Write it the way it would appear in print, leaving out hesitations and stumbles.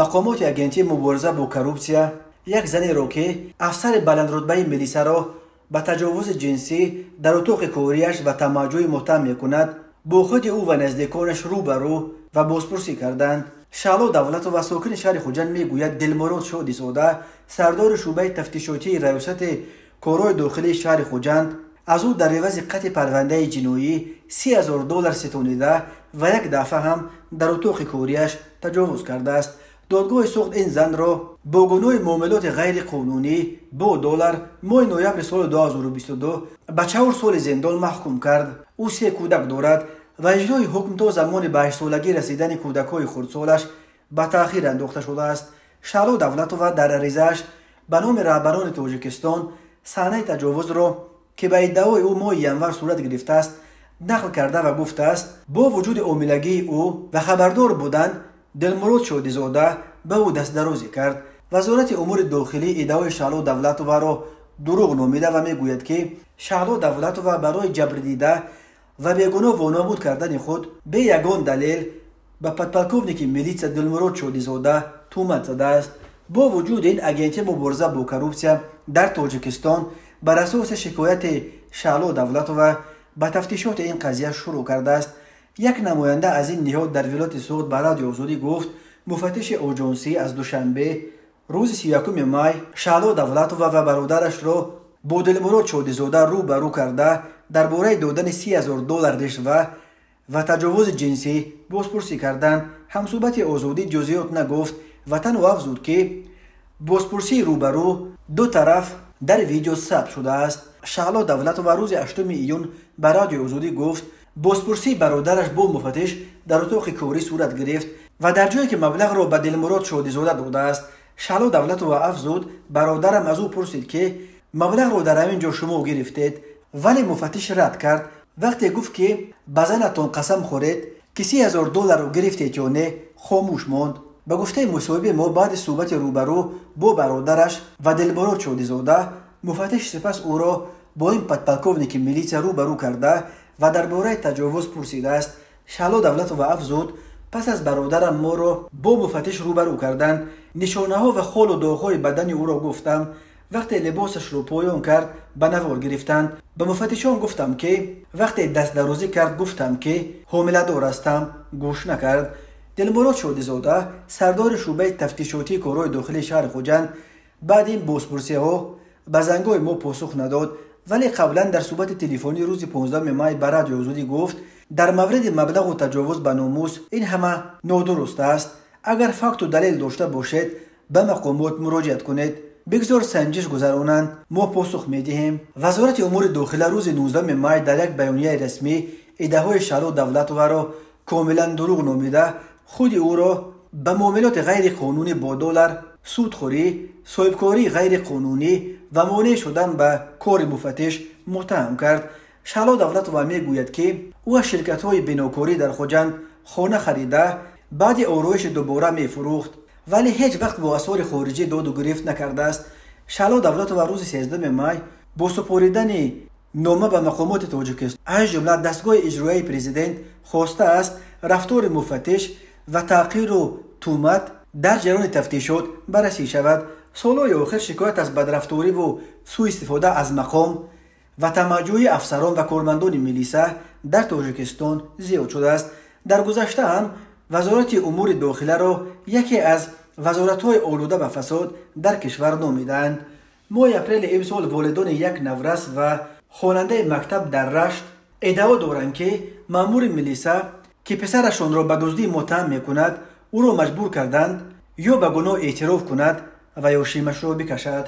مقامات агентии مبارزه با коррупсия یک زنی را که افسر بلندرتبه ملیسا را به تجاوز جنسی در اتاق کاریش و تماجوی متهم میکند با خود او و نزدیکانش روبرو و بازپرسی کردند. شعلا دولتوف ساکن شهر خوجند میگوید دلمراد شادیزاده سردار شعبه تفتیشاتی ریاست کارهای داخلی شهر خوجند از او در عوض قطع پرونده جنایی $30,000 ستانیده و یک دفعه هم در اتاق کاریش تجاوز کرده است. دادگاه ساخت این زن را با گناه معاملات غیر قانونی با دلار ماه نوامبر سال 2022 به 4 سال زندان محکوم کرد. او 3 کودک دارد و اجرای حکم تا زمان به 8 سالگی رسیدن کودک‌های خردسالش به تأخیر انداخته شده است. شعلا دولتوف در عریضه‌اش به نام رهبران تاجیکستان صحنه تجاوز را که به ادعای او ماه ینور صورت گرفته است نقل کرده و گفته است با وجود عاملگی او و خبردار بودن دلمراد شادیزاده به او دست درازی کرد. وزارت امور داخلی ادعای شعلا دولتوف را دروغ نامیده و میگوید که شعلا دولتوف برای جبر دیده و بیگناه وانمود کردن خود به یگان دلیل به پدپلکوونیک میلیتسا دلمراد شادیزاده تهمت زده است. با وجود این агентии مبارزه با коррупсия در تاجیکستان بر اساس شکایت شعلا دولتوف به تفتیشات این قضیه شروع کرده است. یک نماینده از این نهاد در ولایت سوات به رادیو آزادی گفت مفتش آژانسی از دوشنبه روز 31 می شعلا دولتوف و برادرش را با دلمراد شادیزاده روبرو کرده درباره دادن $30,000 رشوه و تجاوز جنسی بازپرسی کردند. همصحبت آزادی جزئیات نگفت و تنها افزود که بازپرسی روبرو دو طرف در ویدیو ثبت شده است. شعلا دولتوف روز 8 ایون به رادیو آزادی گفت بازپرسی برادرش با مفتش در اتاق کاری صورت گرفت و در جایی که مبلغ را به دلمراد شادیزاده داده است. شعلا دولتوف افزود برادرم از او پرسید که مبلغ را در همین جا شما گرفتید، ولی مفتش رد کرد. وقتی گفت که به زنتان قسم خورید که $30,000 را گرفتید یا نه خاموش ماند. به گفته مصاحب ما بعد صحبت روبرو با برادرش و دلمراد شادیزاده مفتش سپس او را با این پدپلکوونیک میلیتسا روبرو کرده و درباره تجاوز پرسیده است. شعلا دولتوف افزود پس از برادرم ما را با مفتش روبرو کردند. نشانه ها و خال و داغ‌های بدن او را گفتم. وقتی لباسش را پایان کرد به نوار گرفتند. به مفتشان گفتم که وقتی دست درازی کرد گفتم که حامله دار هستم، گوش نکرد. دلمراد شادیزاده سردار شعبه تفتیشاتی کارهای داخلی شهر خوجند بعد این بازپرسی ها به زنگای ما پاسخ نداد، ولی قبلا در صحبت تلفنی روز 15 می به رادیو آزادی گفت در مورد مبلغ و تجاوز به ناموس این همه نادرست است. اگر فکت و دلیل داشته باشید به مقامات مراجعت کنید، بگذار سنجش گذرانند، ما پاسخ میدهیم. وزارت امور داخلی روز 19 می در یک بیانیه رسمی ادعای شعلا دولتوف را کاملا دروغ نامیده خود او را به معاملات غیر قانونی با دلار، سودخوری، صاحبکاری غیر قانونی و مانع شدن به کار مفتش متهم کرد. شعلا دولتوف میگوید که او از شرکت‌های بناکاری در خوجند خانه خریده بعد آرایش دوباره میفروخت، ولی هیچ وقت با اسعار خارجی داد و گرفت نکرده است. شعلا دولتوف روز 13 می با سپاریدن نامه به مقامات تاجیکستان از جمله دستگاه اجرایی پرزیدنت خواسته است رفتار مفتش و تحقیر و تهمت در جریان تفتیشات بررسی شود. سالهای آخر شکایت از بدرفتاری و سوء استفاده از مقام و تمجید افسران و کارمندان میلیسا در تاجیکستان زیاد شده است. در گذشته هم وزارت امور داخلی را یکی از وزارت‌های آلوده به فساد در کشور نامیدند. ماه اپریل امسال والدان یک نورس و خواننده مکتب در رشت ادعا دارند که مأمور میلیسا که پسرشان را به دزدی متهم میکند او را مجبور کردند یا به گناه اعتراف کند و یا شیمش را بکشد.